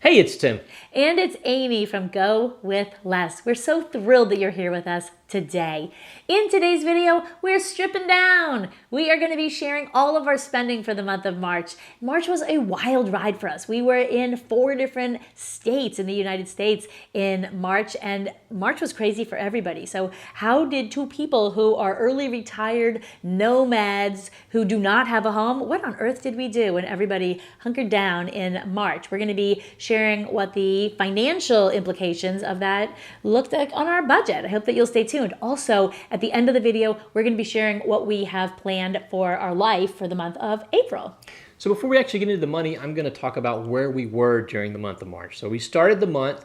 Hey, it's Tim. And it's Amy from GoWithLess. We're so thrilled that you're here with us today. In today's video, we're stripping down. We are going to be sharing all of our spending for the month of March. March was a wild ride for us. We were in 4 different states in the United States in March, and March was crazy for everybody. So how did 2 people who are early retired nomads who do not have a home, what on earth did we do when everybody hunkered down in March? We're going to be sharing what the financial implications of that looked like on our budget. I hope that you'll stay tuned. Also, at the end of the video, we're going to be sharing what we have planned for our life for the month of April. So before we actually get into the money, I'm going to talk about where we were during the month of March. So we started the month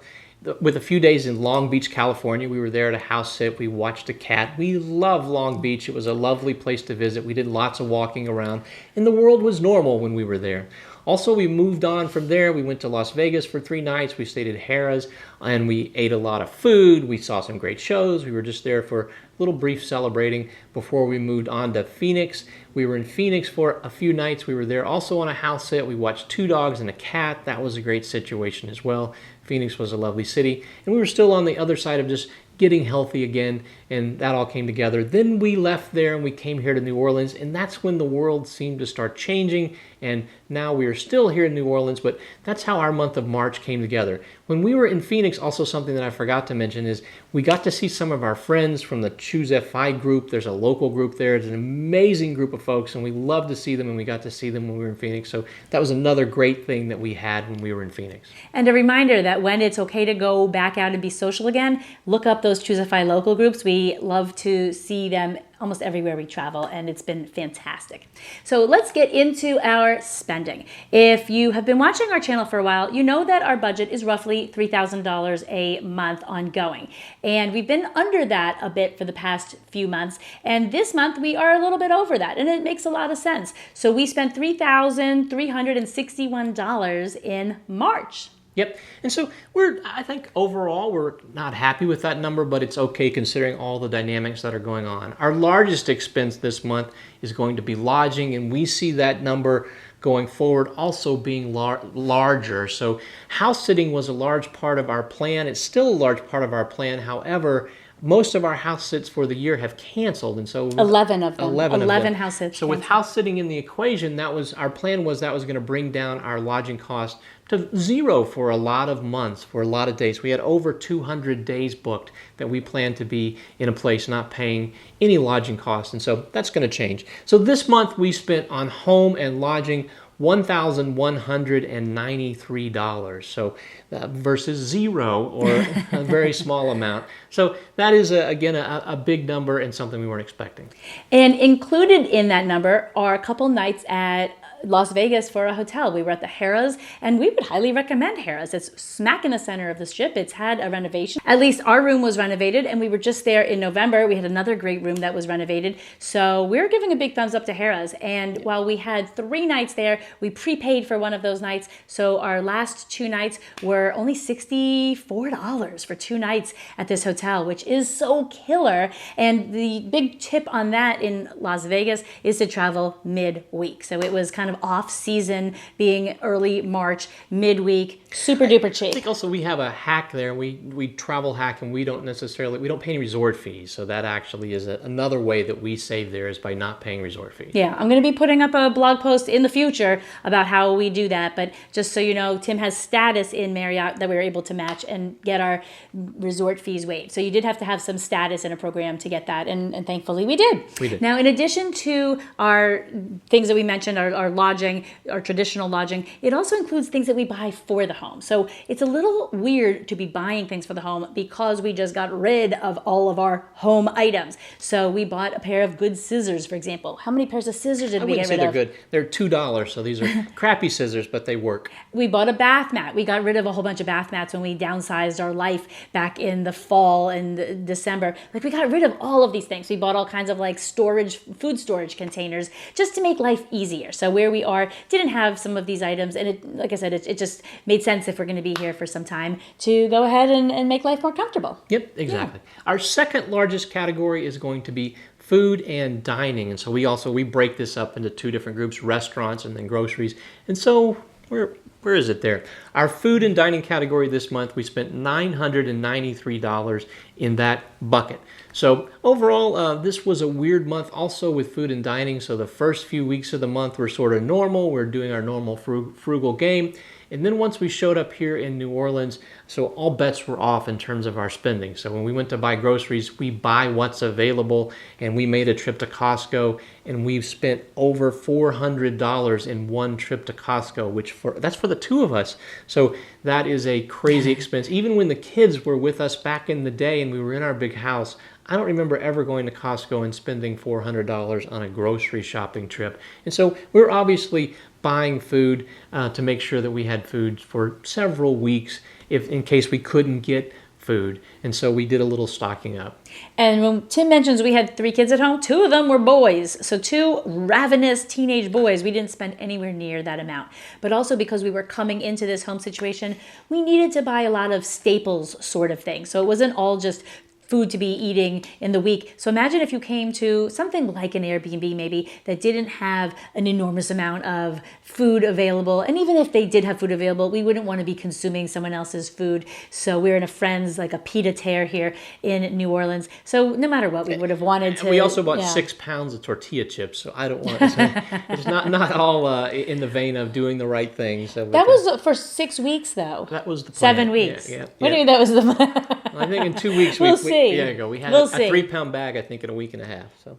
with a few days in Long Beach, California. We were there at a house sit. We watched a cat. We love Long Beach. It was a lovely place to visit. We did lots of walking around, and the world was normal when we were there. Also, we moved on from there. We went to Las Vegas for 3 nights. We stayed at Harrah's, and we ate a lot of food. We saw some great shows. We were just there for a little brief celebrating before we moved on to Phoenix. We were in Phoenix for a few nights. We were there also on a house sit. We watched 2 dogs and a cat. That was a great situation as well. Phoenix was a lovely city, and we were still on the other side of just getting healthy again, and that all came together. Then we left there and we came here to New Orleans, and that's when the world seemed to start changing, and now we are still here in New Orleans, but that's how our month of March came together. When we were in Phoenix, also something that I forgot to mention is we got to see some of our friends from the Choose FI group. There's a local group there. It's an amazing group of folks, and we love to see them, and we got to see them when we were in Phoenix. So that was another great thing that we had when we were in Phoenix. And a reminder that when it's okay to go back out and be social again, look up those Choose FI local groups. We love to see them almost everywhere we travel, and it's been fantastic. So let's get into our spending. If you have been watching our channel for a while, you know that our budget is roughly $3,000 a month ongoing. And we've been under that a bit for the past few months. And this month we are a little bit over that, and it makes a lot of sense. So we spent $3,361 in March. Yep. And so I think overall, we're not happy with that number, but it's okay considering all the dynamics that are going on. Our largest expense this month is going to be lodging, and we see that number going forward also being larger. So house sitting was a large part of our plan. It's still a large part of our plan. However, most of our house sits for the year have canceled, and so 11 of them. 11 house sits. So with house sitting in the equation, our plan was that was going to bring down our lodging cost to 0 for a lot of months, for a lot of days. We had over 200 days booked that we planned to be in a place not paying any lodging costs, and so that's going to change. So this month we spent on home and lodging $1,193, so versus 0 or a very small amount. So that is, again, a big number and something we weren't expecting. And included in that number are a couple nights at Las Vegas for a hotel. We were at the Harrah's, and we would highly recommend Harrah's. It's smack in the center of the strip. It's had a renovation. At least our room was renovated, and we were just there in November. We had another great room that was renovated. So we're giving a big thumbs up to Harrah's. And while we had 3 nights there, we prepaid for one of those nights. So our last 2 nights were only $64 for 2 nights at this hotel, which is so killer. And the big tip on that in Las Vegas is to travel midweek. So it was kind of off season, being early March, midweek, super duper cheap. I think also we have a hack there. We travel hack, and we don't pay any resort fees. So that actually is another way that we save there, is by not paying resort fees. Yeah, I'm going to be putting up a blog post in the future about how we do that. But just so you know, Tim has status in Marriott that we were able to match and get our resort fees waived. So you did have to have some status in a program to get that, and thankfully we did. We did. Now, in addition to our things that we mentioned, our lodging, our traditional lodging, it also includes things that we buy for the home. So it's a little weird to be buying things for the home because we just got rid of all of our home items. So we bought a pair of good scissors, for example. How many pairs of scissors did we get rid of? I wouldn't say they're good. They're $2, so these are crappy scissors, but they work. We bought a bath mat. We got rid of a whole bunch of bath mats when we downsized our life back in the fall and December. Like, we got rid of all of these things. We bought all kinds of food storage containers just to make life easier. So where we are didn't have some of these items, and like I said, it just made sense if we're going to be here for some time to go ahead and make life more comfortable. Yep, exactly. Yeah. Our second largest category is going to be food and dining, and so we break this up into 2 different groups: restaurants and then groceries. And so we're Where is it there? Our food and dining category this month, we spent $993 in that bucket. So overall, this was a weird month also with food and dining. So the first few weeks of the month were sort of normal. We're doing our normal frugal game. And then once we showed up here in New Orleans, so all bets were off in terms of our spending. So when we went to buy groceries, we buy what's available, and we made a trip to Costco, and we've spent over $400 in one trip to Costco, that's for the two of us. So that is a crazy expense. Even when the kids were with us back in the day and we were in our big house, I don't remember ever going to Costco and spending $400 on a grocery shopping trip. And so we're obviously buying food to make sure that we had food for several weeks in case we couldn't get food. And so we did a little stocking up. And when Tim mentions we had 3 kids at home, 2 of them were boys. So 2 ravenous teenage boys. We didn't spend anywhere near that amount. But also because we were coming into this home situation, we needed to buy a lot of staples sort of thing. So it wasn't all just food to be eating in the week. So imagine if you came to something like an Airbnb maybe that didn't have an enormous amount of food available. And even if they did have food available, we wouldn't want to be consuming someone else's food. So we're in a friend's, like a pied-à-terre here in New Orleans. So no matter what, we would have wanted to. We also bought 6 pounds of tortilla chips. So I don't want to say, it's not all in the vein of doing the right thing. So that was for 6 weeks though. That was the plan. 7 weeks. Yeah. What do you mean that was the plan? I think in 2 weeks we'll see. There you go. We had a 3-pound bag, I think, in a week and a half. So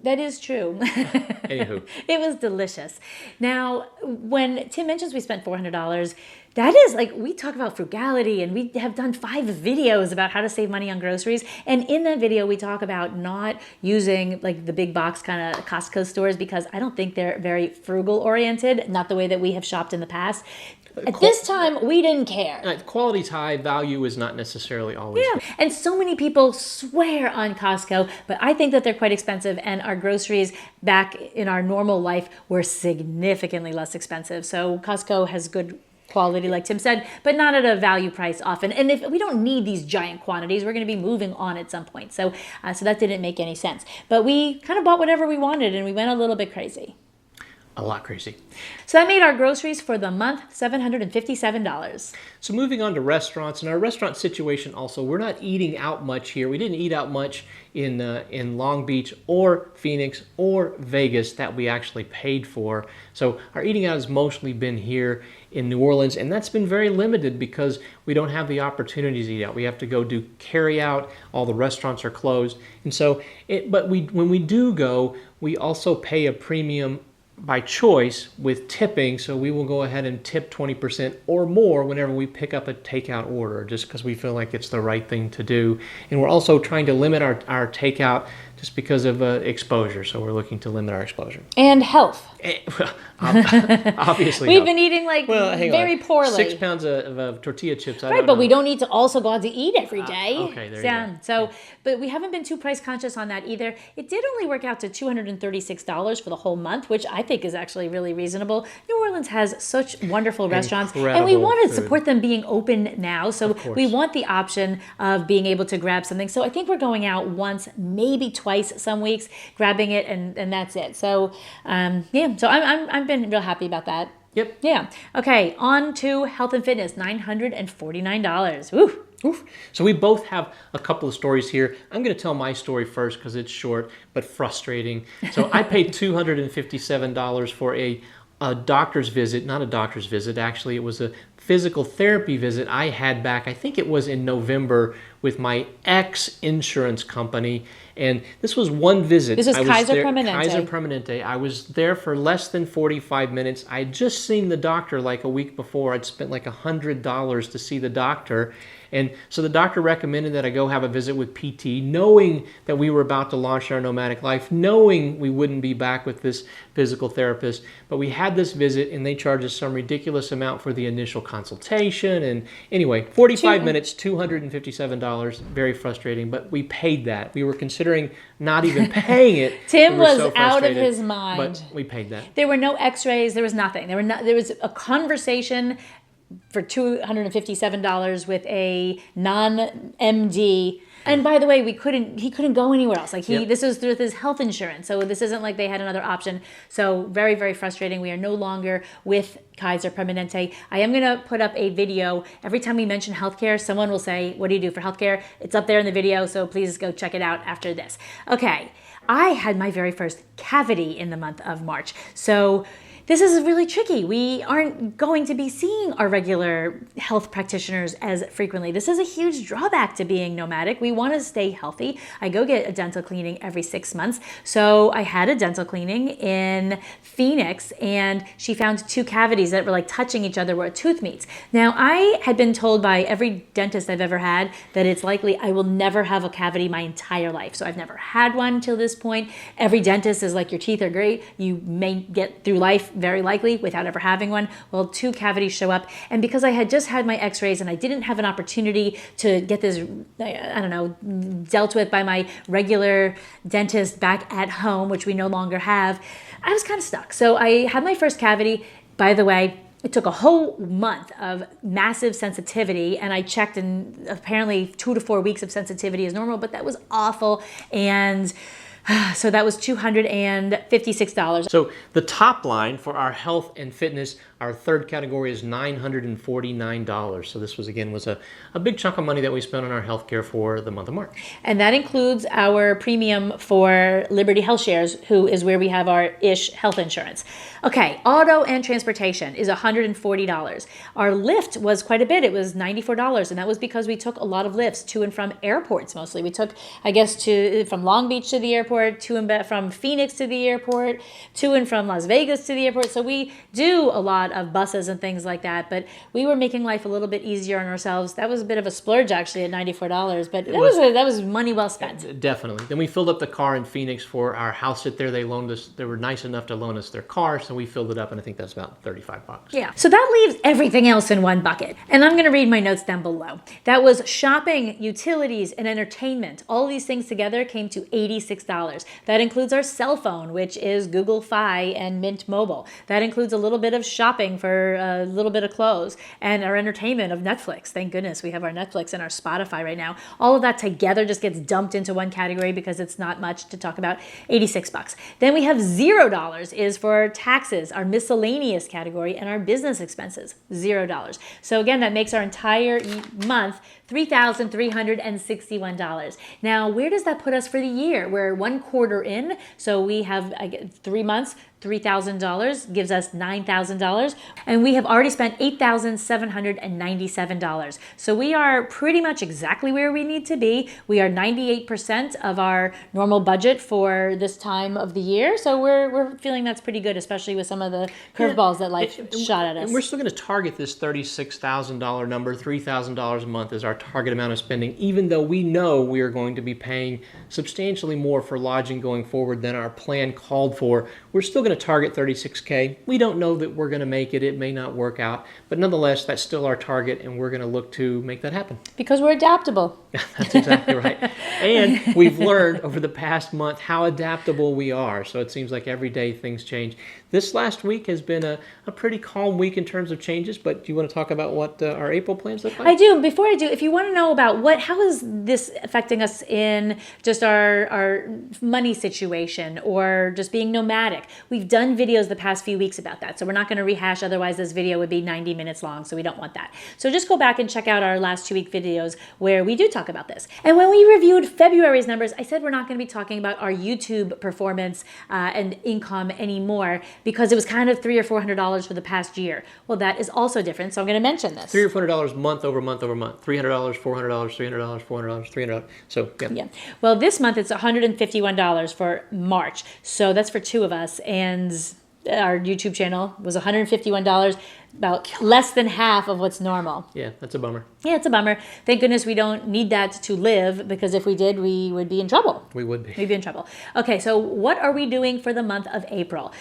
that is true. Anywho, it was delicious. Now, when Tim mentions we spent $400, that is like, we talk about frugality, and we have done 5 videos about how to save money on groceries. And in that video, we talk about not using like the big box kind of Costco stores because I don't think they're very frugal oriented, not the way that we have shopped in the past. At this time, we didn't care. Quality's high, value is not necessarily always. Yeah, and so many people swear on Costco, but I think that they're quite expensive, and our groceries back in our normal life were significantly less expensive. So Costco has good quality, like Tim said, but not at a value price often. And if we don't need these giant quantities, we're going to be moving on at some point. So that didn't make any sense. But we kind of bought whatever we wanted, and we went a little bit crazy. A lot crazy. So that made our groceries for the month $757. So moving on to restaurants, and our restaurant situation also, we're not eating out much here. We didn't eat out much in Long Beach or Phoenix or Vegas that we actually paid for. So our eating out has mostly been here in New Orleans, and that's been very limited because we don't have the opportunities to eat out. We have to go do carry out. All the restaurants are closed. And so, when we do go, we also pay a premium by choice with tipping, so we will go ahead and tip 20% or more whenever we pick up a takeout order, just because we feel like it's the right thing to do. And we're also trying to limit our takeout just because of exposure, so we're looking to limit our exposure. And health. Obviously. We've been eating very poorly. 6 pounds of tortilla chips. Right, but we don't need to also go out to eat every day. Okay, there you go. So, but we haven't been too price conscious on that either. It did only work out to $236 for the whole month, which I think is actually really reasonable. New Orleans has such wonderful restaurants, and we want to support them being open now. So we want the option of being able to grab something. So I think we're going out once, maybe twice some weeks, grabbing it, and that's it. So so I've been real happy about that. Yep. Yeah. Okay, on to health and fitness, $949. Ooh. Oof. So we both have a couple of stories here. I'm going to tell my story first because it's short but frustrating. So I paid $257 for a doctor's visit, not a doctor's visit, actually. It was a physical therapy visit I had back, I think it was in November, with my ex-insurance company. And this was one visit. This is Kaiser Permanente. Kaiser Permanente. I was there for less than 45 minutes. I had just seen the doctor like a week before. I'd spent like $100 to see the doctor. And so the doctor recommended that I go have a visit with PT, knowing that we were about to launch our nomadic life, knowing we wouldn't be back with this physical therapist. But we had this visit, and they charged us some ridiculous amount for the initial consultation. And anyway, 45 minutes, $257, very frustrating. But we paid that. We were considering not even paying it. Tim was out of his mind. But we paid that. There were no x-rays. There was nothing. There was a conversation for $257 with a non-MD. And by the way, he couldn't go anywhere else. Like this was through his health insurance. So this isn't like they had another option. So very, very frustrating. We are no longer with Kaiser Permanente. I am going to put up a video. Every time we mention healthcare, someone will say, what do you do for healthcare? It's up there in the video. So please go check it out after this. Okay. I had my very first cavity in the month of March. So this is really tricky. We aren't going to be seeing our regular health practitioners as frequently. This is a huge drawback to being nomadic. We want to stay healthy. I go get a dental cleaning every 6 months. So I had a dental cleaning in Phoenix, and she found 2 cavities that were like touching each other where a tooth meets. Now, I had been told by every dentist I've ever had that it's likely I will never have a cavity my entire life. So I've never had one till this point. Every dentist is like, your teeth are great. You may get through life very likely without ever having one. Well, 2 cavities show up. And because I had just had my x-rays and I didn't have an opportunity to get this, I don't know, dealt with by my regular dentist back at home, which we no longer have, I was kind of stuck. So I had my first cavity. By the way, it took a whole month of massive sensitivity, and I checked, and apparently 2 to 4 weeks of sensitivity is normal, but that was awful. And so that was $256. So the top line for our health and fitness, our third category, is $949. So this was a big chunk of money that we spent on our healthcare for the month of March. And that includes our premium for Liberty Health Shares, who is where we have our ish health insurance. Okay, auto and transportation is $140. Our Lyft was quite a bit. It was $94, and that was because we took a lot of Lyfts to and from airports mostly. We took, I guess, from Long Beach to the airport, from Phoenix to the airport, to and from Las Vegas to the airport. So we do a lot of buses and things like that, but we were making life a little bit easier on ourselves. That was a bit of a splurge actually at $94, but that was money well spent. Definitely. Then we filled up the car in Phoenix for our house sit there. They were nice enough to loan us their car, so we filled it up, and I think that's about $35. Yeah. So that leaves everything else in one bucket. And I'm going to read my notes down below. That was shopping, utilities, and entertainment. All these things together came to $86. That includes our cell phone, which is Google Fi and Mint Mobile. That includes a little bit of shopping for a little bit of clothes, and our entertainment of Netflix. Thank goodness we have our Netflix and our Spotify right now. All of that together just gets dumped into one category because it's not much to talk about. $86. Then we have $0 is for taxes, our miscellaneous category, and our business expenses. $0. So again, that makes our entire month $3,361. Now, where does that put us for the year? We're 1 quarter in, so we have 3 months. $3,000 gives us $9,000, and we have already spent $8,797. So we are pretty much exactly where we need to be. We are 98% of our normal budget for this time of the year, so we're feeling that's pretty good, especially with some of the curveballs that life shot at us. And we're still going to target this $36,000 number. $3,000 a month is our target amount of spending, even though we know we are going to be paying substantially more for lodging going forward than our plan called for. We're still going to target $36K. We don't know that we're going to make it. It may not work out, but nonetheless, that's still our target, and we're going to look to make that happen. Because we're adaptable. That's exactly right. And we've learned over the past month how adaptable we are. So it seems like every day things change. This last week has been a pretty calm week in terms of changes, but do you want to talk about what our April plans look like? I do. Before I do, if you want to know about how is this affecting us in just our money situation or just being nomadic, we've done videos the past few weeks about that. So we're not going to rehash, otherwise this video would be 90 minutes long, so we don't want that. So just go back and check out our last 2-week videos where we do talk about this. And when we reviewed February's numbers, I said we're not going to be talking about our YouTube performance and income anymore, because it was kind of $300 or $400 for the past year. Well, that is also different, so I'm going to mention this. $300 or $400 month over month over month. $300, $400, $300, $400, $300. So, yeah. Well, this month it's $151 for March. So that's for 2 of us. And our YouTube channel was $151, about less than half of what's normal. Yeah, that's a bummer. Yeah, it's a bummer. Thank goodness we don't need that to live, because if we did, we would be in trouble. We would be. We'd be in trouble. Okay, so what are we doing for the month of April?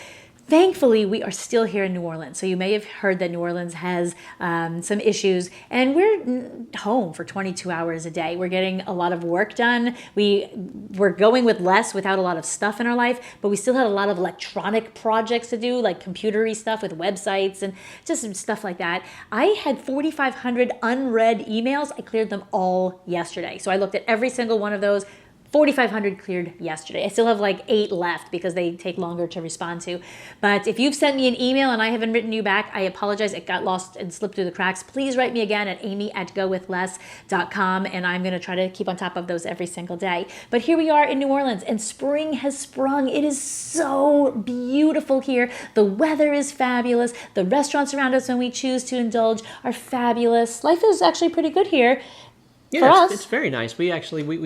Thankfully, we are still here in New Orleans. So you may have heard that New Orleans has some issues, and we're home for 22 hours a day. We're getting a lot of work done. We're going with less without a lot of stuff in our life, but we still had a lot of electronic projects to do, like computery stuff with websites and just stuff like that. I had 4,500 unread emails. I cleared them all yesterday. So I looked at every single one of those. 4,500 cleared yesterday. I still have like 8 left because they take longer to respond to. But if you've sent me an email and I haven't written you back, I apologize. It got lost and slipped through the cracks. Please write me again at amy@GoWithLess.com, and I'm going to try to keep on top of those every single day. But here we are in New Orleans, and spring has sprung. It is so beautiful here. The weather is fabulous. The restaurants around us when we choose to indulge are fabulous. Life is actually pretty good here. Yeah, it's very nice. We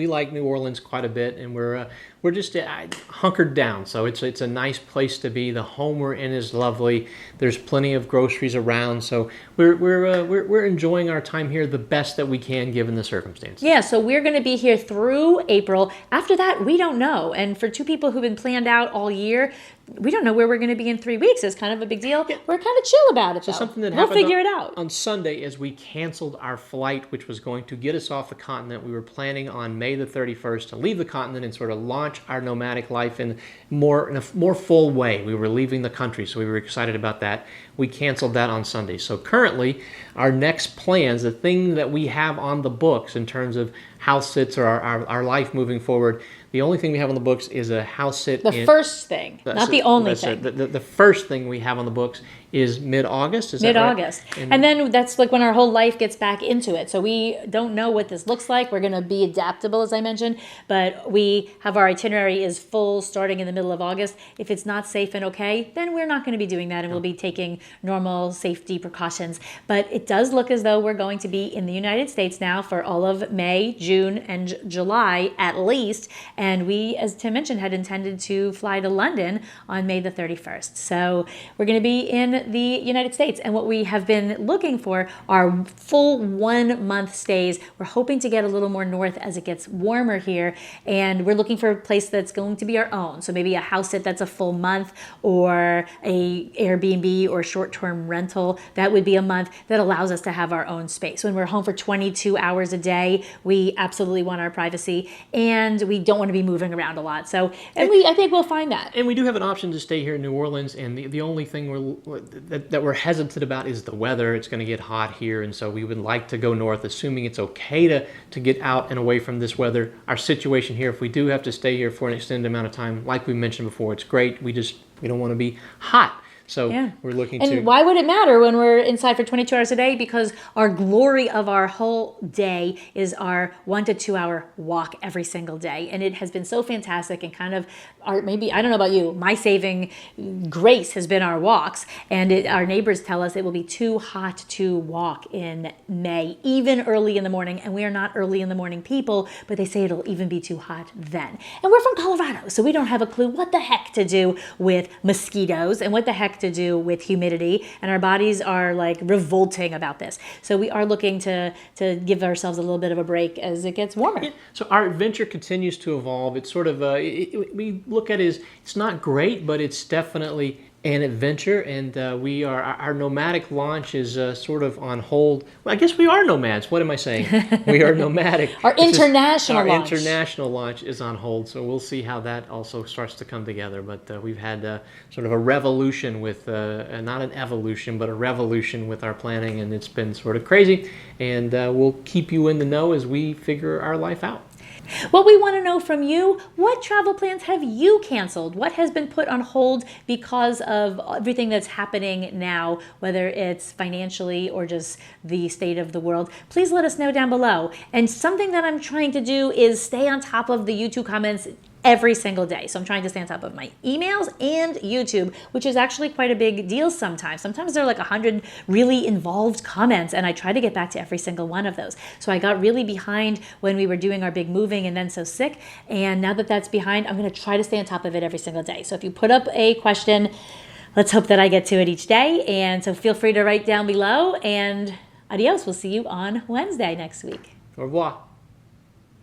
like New Orleans quite a bit, and we're just hunkered down. So it's a nice place to be. The home we're in is lovely. There's plenty of groceries around, so we're enjoying our time here the best that we can given the circumstances. Yeah, so we're going to be here through April. After that, we don't know. And for 2 people who've been planned out all year, we don't know where we're going to be in 3 weeks. It's kind of a big deal. Yeah. We're kind of chill about it, though. So something that we'll happened figure it out. On Sunday is we canceled our flight, which was going to get us off the continent. We were planning on May the 31st to leave the continent and sort of launch our nomadic life in a more full way. We were leaving the country, so we were excited about that. We canceled that on Sunday. So currently, our next plans, the thing that we have on the books in terms of house sits or our life moving forward, the only thing we have on the books is a house sit. The first thing, not the only thing. The first thing we have on the books is mid-August. Is mid-August. That right? And then that's like when our whole life gets back into it. So we don't know what this looks like. We're going to be adaptable, as I mentioned, but we have our itinerary is full starting in the middle of August. If it's not safe and okay, then we're not going to be doing that, and we'll be taking normal safety precautions. But it does look as though we're going to be in the United States now for all of May, June, and July at least. And we, as Tim mentioned, had intended to fly to London on May the 31st. So we're going to be in the United States. And what we have been looking for are full 1-month stays. We're hoping to get a little more north as it gets warmer here. And we're looking for a place that's going to be our own. So maybe a house sit that's a full month, or a Airbnb or short-term rental. That would be a month that allows us to have our own space. When we're home for 22 hours a day, we absolutely want our privacy, and we don't want to be moving around a lot. So, I think we'll find that. And we do have an option to stay here in New Orleans, and the only thing that we're hesitant about is the weather. It's going to get hot here, and so we would like to go north, assuming it's okay to get out and away from this weather. Our situation here, if we do have to stay here for an extended amount of time, like we mentioned before, it's great. We don't want to be hot. So we're looking to... And why would it matter when we're inside for 22 hours a day? Because our glory of our whole day is our 1 to 2 hour walk every single day. And it has been so fantastic, and kind of maybe, I don't know about you, my saving grace has been our walks. And our neighbors tell us it will be too hot to walk in May, even early in the morning. And we are not early in the morning people, but they say it'll even be too hot then. And we're from Colorado, so we don't have a clue what the heck to do with mosquitoes and what the heck to do with humidity, and our bodies are like revolting about this. So we are looking to give ourselves a little bit of a break as it gets warmer. Yeah. So our adventure continues to evolve. It's sort of we look at it as it's not great, but it's definitely an adventure, and our nomadic launch is sort of on hold. Well, I guess we are nomads. What am I saying? We are nomadic. Our international launch is on hold, so we'll see how that also starts to come together. But we've had sort of a revolution with, not an evolution, but a revolution with our planning, and it's been sort of crazy. And we'll keep you in the know as we figure our life out. What we want to know from you, what travel plans have you canceled? What has been put on hold because of everything that's happening now, whether it's financially or just the state of the world? Please let us know down below. And something that I'm trying to do is stay on top of the YouTube comments every single day. So I'm trying to stay on top of my emails and YouTube, which is actually quite a big deal sometimes. Sometimes there are like 100 really involved comments, and I try to get back to every single one of those. So I got really behind when we were doing our big moving and then so sick. And now that that's behind, I'm going to try to stay on top of it every single day. So if you put up a question, let's hope that I get to it each day. And so feel free to write down below, and adios. We'll see you on Wednesday next week. Au revoir.